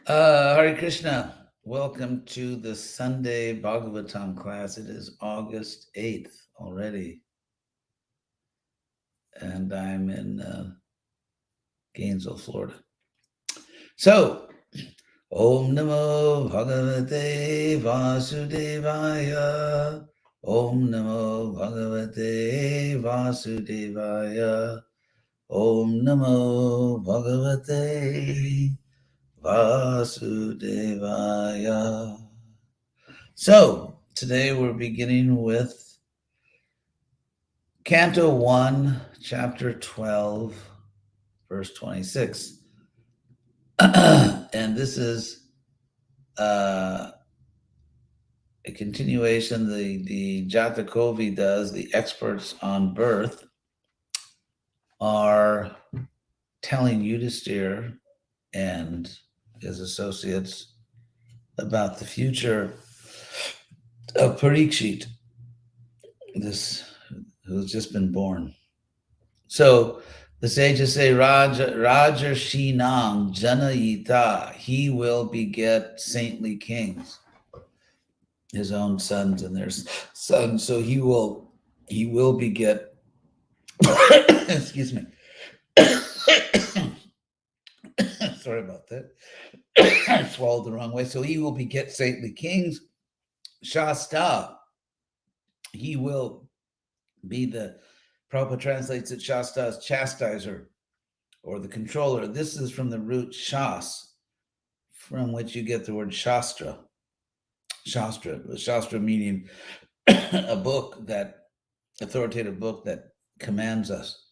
Hare Krishna. Welcome to the Sunday Bhagavatam class. It is August 8th already, and I'm in Gainesville, Florida. So, Om Namo Bhagavate Vasudevaya. Om Namo Bhagavate Vasudevaya. Om Namo Bhagavate Vasudevaya. So, today we're beginning with Canto 1, Chapter 12, verse 26. And this is a continuation. The Jatakovi does, the experts on birth are telling Yudhisthira and his associates about the future of Parikshit, this who's just been born. So the sages say, Rajarshinang Janayita, he will beget saintly kings, his own sons and their sons. So he will beget, excuse me. Sorry about that. I swallowed the wrong way. So he will beget saintly kings. Shasta, he will be the, Prabhupada translates it, Shasta as chastiser or the controller. This is from the root shas, from which you get the word shastra. Shastra meaning a book, that authoritative book that commands us.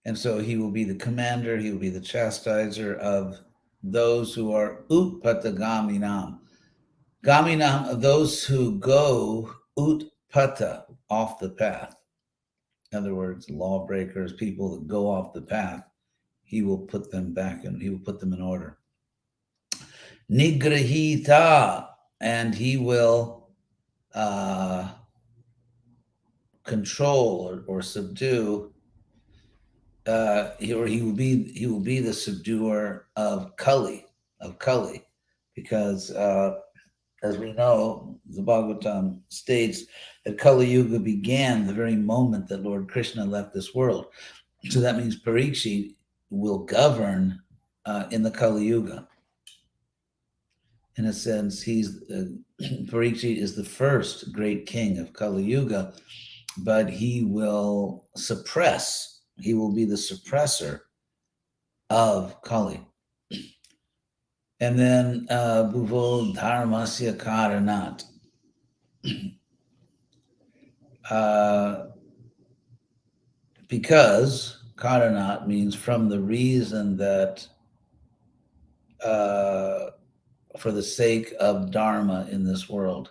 And so he will be the commander, he will be the chastiser of those who are utpatagaminam. Gaminam, those who go utpata, off the path. In other words, lawbreakers, people that go off the path, he will put them back and he will put them in order. Nigrahita, and he will control or subdue. He will be the subduer of Kali, because as we know, the Bhagavatam states that Kali Yuga began the very moment that Lord Krishna left this world. So that means Parikshit will govern in the Kali Yuga. In a sense, Parikshit is the first great king of Kali Yuga, but he will suppress. He will be the suppressor of Kali. And then Bhuvo Dharmasya Karanat. Because Karanat means from the reason that for the sake of Dharma in this world.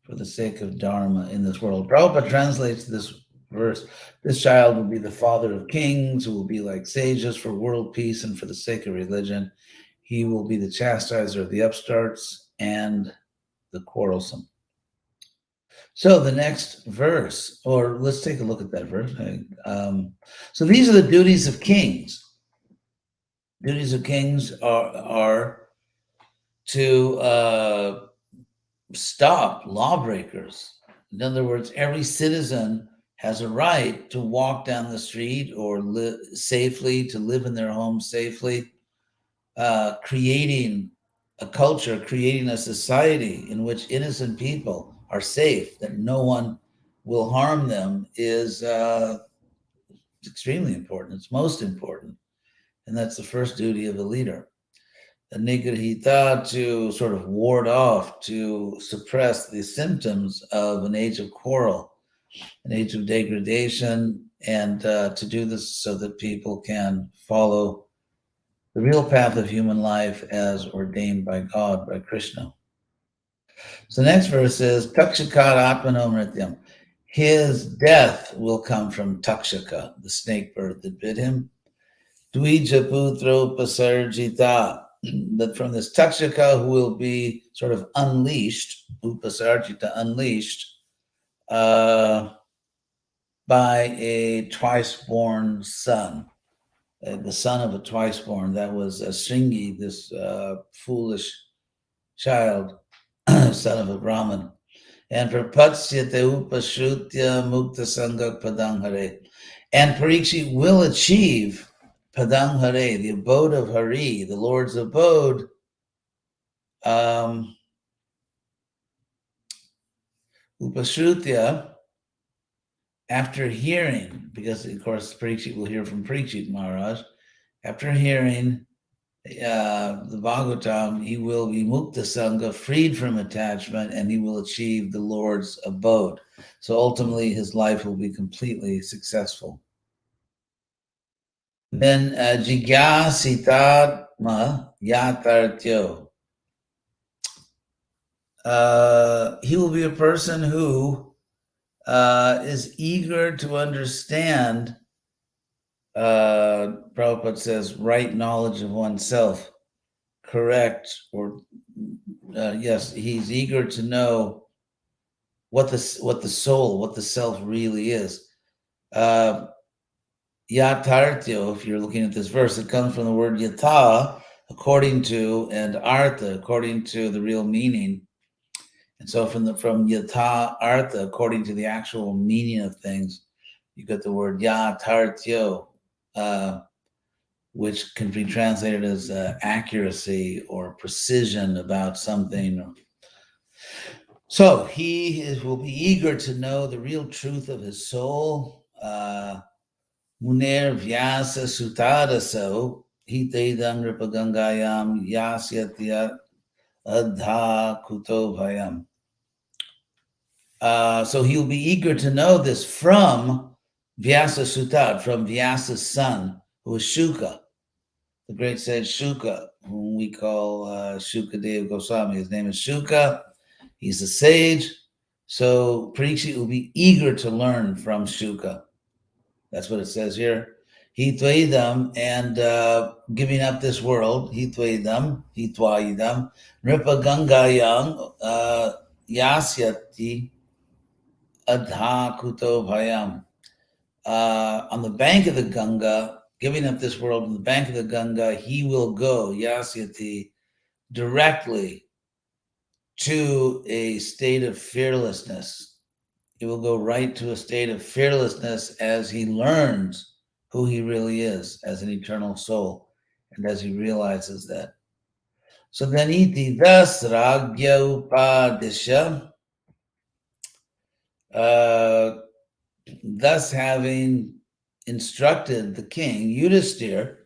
For the sake of Dharma in this world. Prabhupada translates this verse, this child will be the father of kings, who will be like sages for world peace and for the sake of religion. He will be the chastiser of the upstarts and the quarrelsome. So the next verse, or let's take a look at that verse. So these are the duties of kings. Duties of kings are to stop lawbreakers. In other words, every citizen has a right to walk down the street or live safely, to live in their home safely, creating a culture, creating a society in which innocent people are safe, that no one will harm them, is extremely important. It's most important. And that's the first duty of a leader. The nigrahita, to sort of ward off, to suppress the symptoms of an age of quarrel, an age of degradation, and to do this so that people can follow the real path of human life as ordained by God, by Krishna. So the next verse is Takshakat Atmanomrityam. His death will come from Takshaka, the snake bird that bit him. Dvijaputro Pasarjita, that from this Takshaka, who will be sort of unleashed, Upasarjita, unleashed by a twice born son. the son of a twice-born. That was Sringi, this foolish child, son of a Brahmin. And Prapatsya Upashrutya Mukta Sangha Padang Hare. And Parikshit will achieve Padang Hare, the abode of Hari, the Lord's abode, Upashrutya, after hearing, because of course Parikshit will hear from Parikshit Maharaj, after hearing the Bhagavatam, he will be Mukta Sangha, freed from attachment, and he will achieve the Lord's abode. So ultimately, his life will be completely successful. Then Jigyasitatma Yatartyo. He will be a person who is eager to understand, Prabhupada says, right knowledge of oneself, correct, or yes, he's eager to know what the soul, what the self really is. Yatartyo, if you're looking at this verse, it comes from the word yata, according to, and artha, according to the real meaning. And so from yata artha, according to the actual meaning of things, you get the word yatartyo, which can be translated as accuracy or precision about something. So he will be eager to know the real truth of his soul. Muner Vyasa Sutadaso Hitedam Ripagangayam Yasyatya Adha Kuto Bhayam. So he'll be eager to know this from Vyasa Sutad, from Vyasa's son, who is Shuka, the great sage Shuka, whom we call H.D. Goswami. His name is Shuka. He's a sage. So Parikshit will be eager to learn from Shuka. That's what it says here. Hitvaidam, and giving up this world. Hitvaidam, Hitvaidam, Nripa Gangayam, Yasyati, Adha Kuto Bhayam. On the bank of the Ganga, giving up this world on the bank of the Ganga, he will go, Yasyati, directly to a state of fearlessness. He will go right to a state of fearlessness as he learns who he really is as an eternal soul and as he realizes that. So then iti thus ragya upadisha, thus having instructed the king Yudhisthira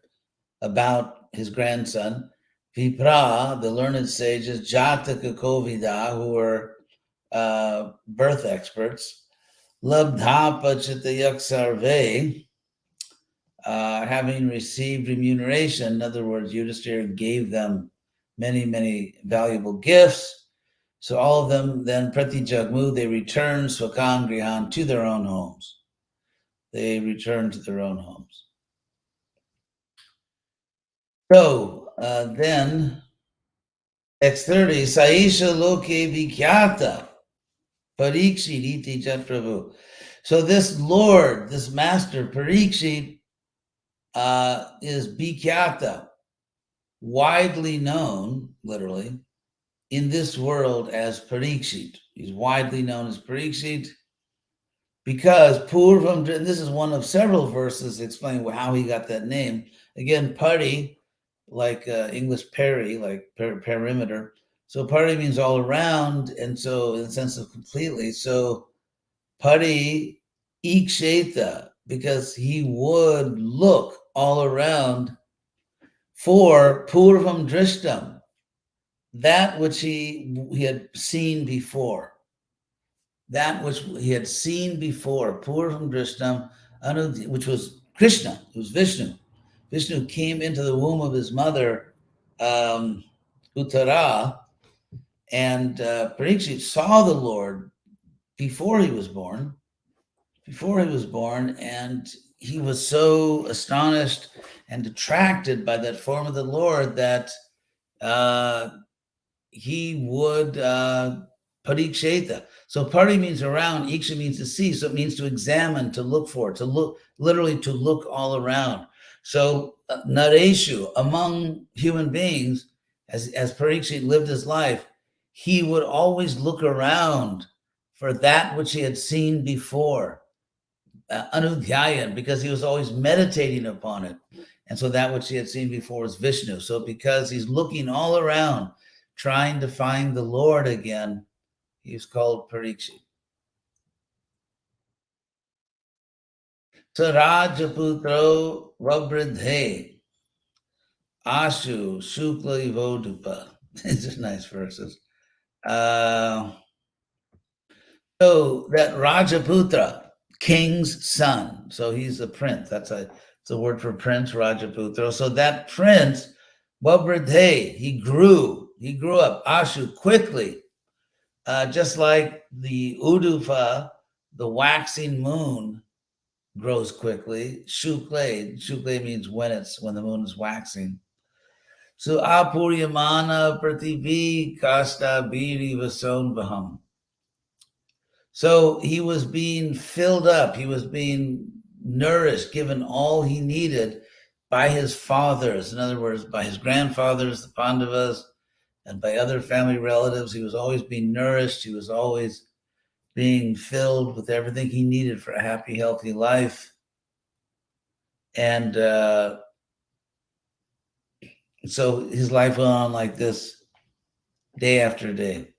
about his grandson, Vipra, the learned sages, Jataka Kovida, who were birth experts, Labdha Pachitayak Sarve, having received remuneration. In other words, Yudhisthira gave them many, many valuable gifts. So all of them then Prati Jagmu, they returned Swakam Grihan to their own homes. They returned to their own homes. So then, X30, Saisha Loke Vikyata, Parikshit Iti Jat Prabhu. So this Lord, this master, Parikshit, is Bikyata, widely known, literally, in this world as Parikshit. He's widely known as Parikshit because Purvam, and this is one of several verses explaining how he got that name. Again, Pari, like English peri, like perimeter. So Pari means all around, and so in the sense of completely. So Pari Iksheta, because he would look all around for Purvam Drishtam, that which he had seen before. That which he had seen before, Purvam Drishtam, which was Krishna, it was Vishnu. Vishnu came into the womb of his mother, Uttara, and Parikshit saw the Lord before he was born, and he was so astonished and attracted by that form of the Lord that he would pariksheta. So pari means around, iksha means to see, so it means to examine, to look for, to look, literally to look all around. So Nareshu, among human beings, as Parikshit lived his life, he would always look around for that which he had seen before, Anudhyayan, because he was always meditating upon it. And so that which he had seen before was Vishnu. So because he's looking all around, trying to find the Lord again, he's called Parikshit. So Rajaputro Vabridhe Ashu Shukla Ivodupa. These are nice verses. So that Rajaputra, king's son. So he's a prince. It's a word for prince, Rajaputra. So that prince, Vabridhe, he grew up, Ashu, quickly, just like the Udupa, the waxing moon, grows quickly. Shukle means when the moon is waxing. So Apuryamana Prativi Kasta Biri Vason Baham. So he was being filled up, he was being nourished, given all he needed by his fathers. In other words, by his grandfathers, the Pandavas, and by other family relatives. He was always being nourished, he was always being filled with everything he needed for a happy, healthy life. And so his life went on like this day after day.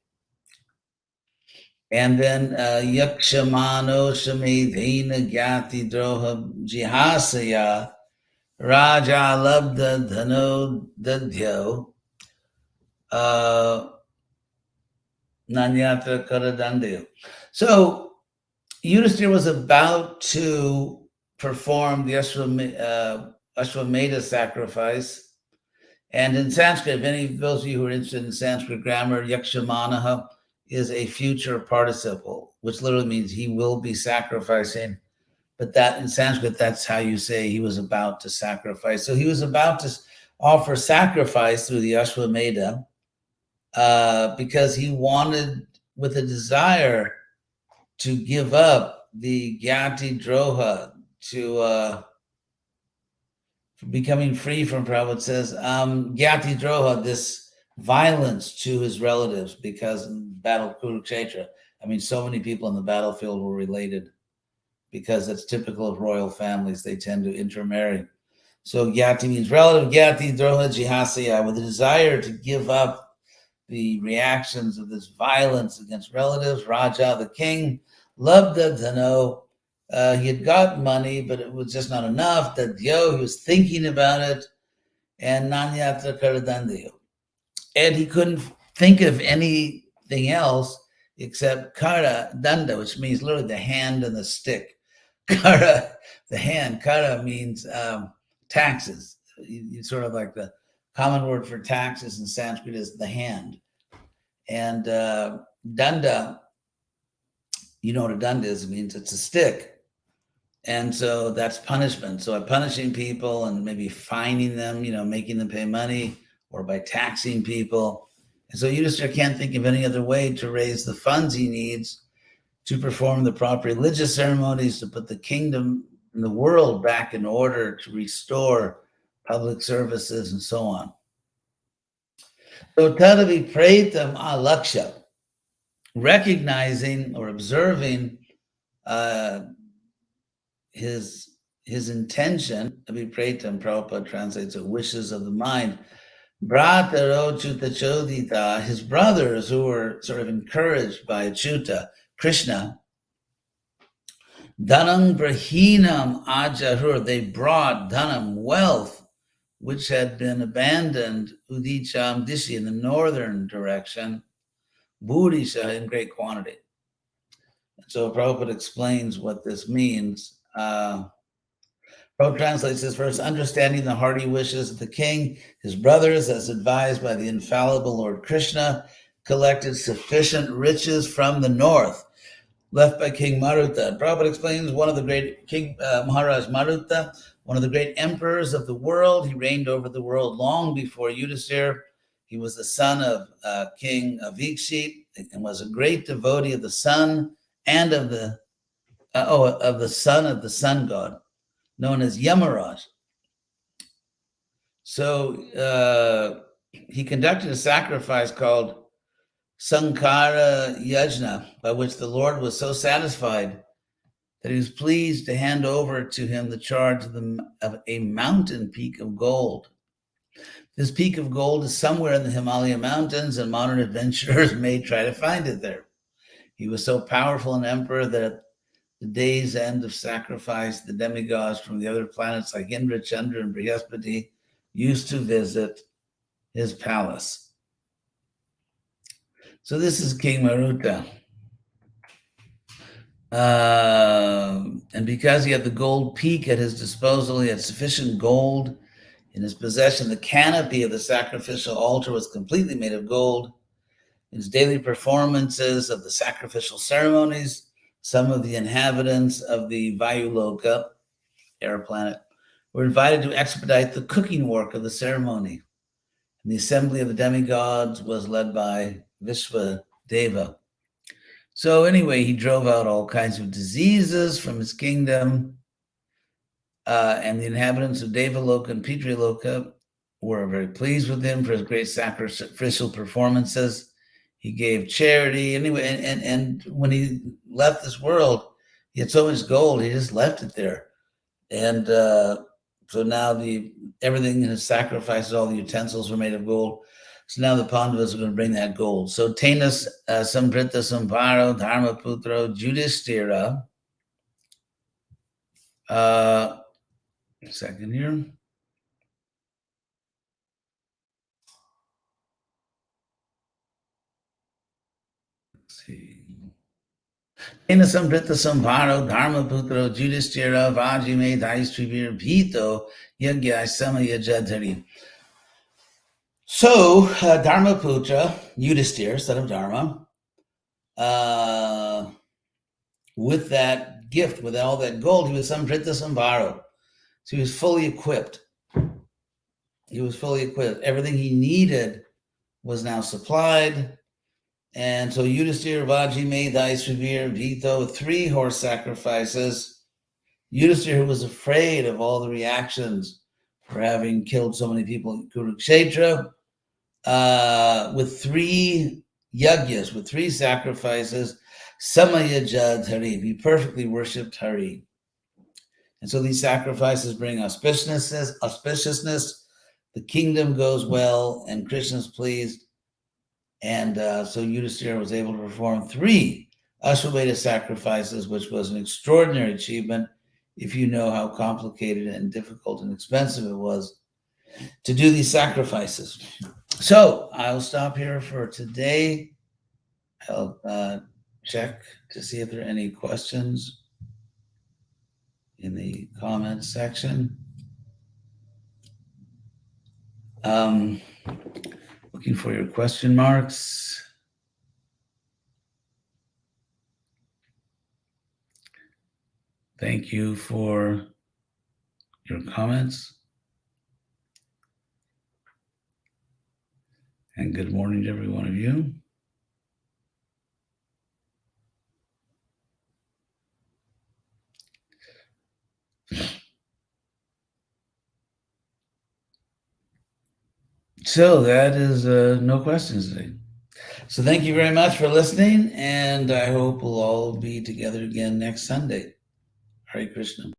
And then Yakshamano Shamedhina Gyati Droha Jihasaya Raja Labda Dhano Dadhyo Nanyatra Karadandyo. So Yudhisthira was about to perform the Ashwamedha sacrifice. And in Sanskrit, if any of those of you who are interested in Sanskrit grammar, Yakshamanaha is a future participle, which literally means he will be sacrificing. But that in Sanskrit, that's how you say he was about to sacrifice. So he was about to offer sacrifice through the Ashwamedha because he wanted, with a desire, to give up the Gyati Droha, to becoming free from Prabhupada. Says Gyati Droha, this violence to his relatives, because in the Battle of Kurukshetra, I mean, so many people in the battlefield were related, because it's typical of royal families. They tend to intermarry. So Gyati means relative. Gyati Droha Jihasaya, with a desire to give up the reactions of this violence against relatives. Raja, the king, loved to know he had got money, but it was just not enough. That he was thinking about it, and Nanyatra Karadandiyo. And he couldn't think of anything else except Kara Danda, which means literally the hand and the stick. Kara, the hand. Kara means taxes. It's sort of like the common word for taxes in Sanskrit is the hand. And Danda, you know what a danda is, it means it's a stick. And so that's punishment. So by punishing people and maybe fining them, making them pay money, or by taxing people. And so Yudhisthira can't think of any other way to raise the funds he needs to perform the proper religious ceremonies, to put the kingdom and the world back in order, to restore public services and so on. So Tadavi Pretam Alaksha, recognizing or observing his intention, Abhipretam, Prabhupada translates it, wishes of the mind. Brataro Chuta Chodita, his brothers who were sort of encouraged by Chuta, Krishna, Dhanam Brahinam Ajahur, they brought Dhanam, wealth, which had been abandoned, Udicham Dishi, in the northern direction, Burisha, in great quantity. So Prabhupada explains what this means. Prabhupada translates this verse, understanding the hearty wishes of the king, his brothers, as advised by the infallible Lord Krishna, collected sufficient riches from the north, left by King Maruta. Prabhupada explains one of the great King Maharaj Maruta, one of the great emperors of the world. He reigned over the world long before Yudhisthira. He was the son of King Avikshit and was a great devotee of the sun and of the son of the sun god, known as Yamaraj. So he conducted a sacrifice called Sankara Yajna, by which the Lord was so satisfied that he was pleased to hand over to him the charge of a mountain peak of gold. This peak of gold is somewhere in the Himalaya mountains, and modern adventurers may try to find it there. He was so powerful an emperor that at the day's end of sacrifice, the demigods from the other planets like Indra, Chandra, and Brihaspati used to visit his palace. So this is King Maruta. And because he had the gold peak at his disposal, he had sufficient gold in his possession. The canopy of the sacrificial altar was completely made of gold. In his daily performances of the sacrificial ceremonies, some of the inhabitants of the Vayuloka, air planet, were invited to expedite the cooking work of the ceremony. And the assembly of the demigods was led by Vishwadeva. So anyway, he drove out all kinds of diseases from his kingdom, and the inhabitants of Devaloka and Pitraloka were very pleased with him for his great sacrificial performances. He gave charity anyway, and when he left this world, he had so much gold, he just left it there. And so now everything in his sacrifices, all the utensils were made of gold. So now the Pandavas are going to bring that gold. So Tenas Sambrita Sambharo Dharmaputro Judhishthira. Second here. Let's see. Tenas Sambrita Sambharo Dharmaputro Judhishthira Vajime Daistrivir Bhito Yagya Samaya Jadhari. So Dharmaputra, Yudhisthira, son of Dharma, with that gift, with all that gold, he was Sambrita Sambharo. So he was fully equipped. He was fully equipped. Everything he needed was now supplied. And so Yudhisthira Vajime Daisravir Vito, 3 horse sacrifices. Yudhisthira was afraid of all the reactions for having killed so many people in Kurukshetra. With 3 yagyas, with 3 sacrifices, Samaya Jad Hari, he perfectly worshipped Hari. And so these sacrifices bring auspiciousness, the kingdom goes well, and Krishna's pleased. And so Yudhisthira was able to perform 3 Ashwamedha sacrifices, which was an extraordinary achievement if you know how complicated and difficult and expensive it was to do these sacrifices. So I'll stop here for today. I'll check to see if there are any questions in the comments section. Looking for your question marks. Thank you for your comments. And good morning to every one of you. So that is no questions today. So thank you very much for listening, and I hope we'll all be together again next Sunday. Hare Krishna.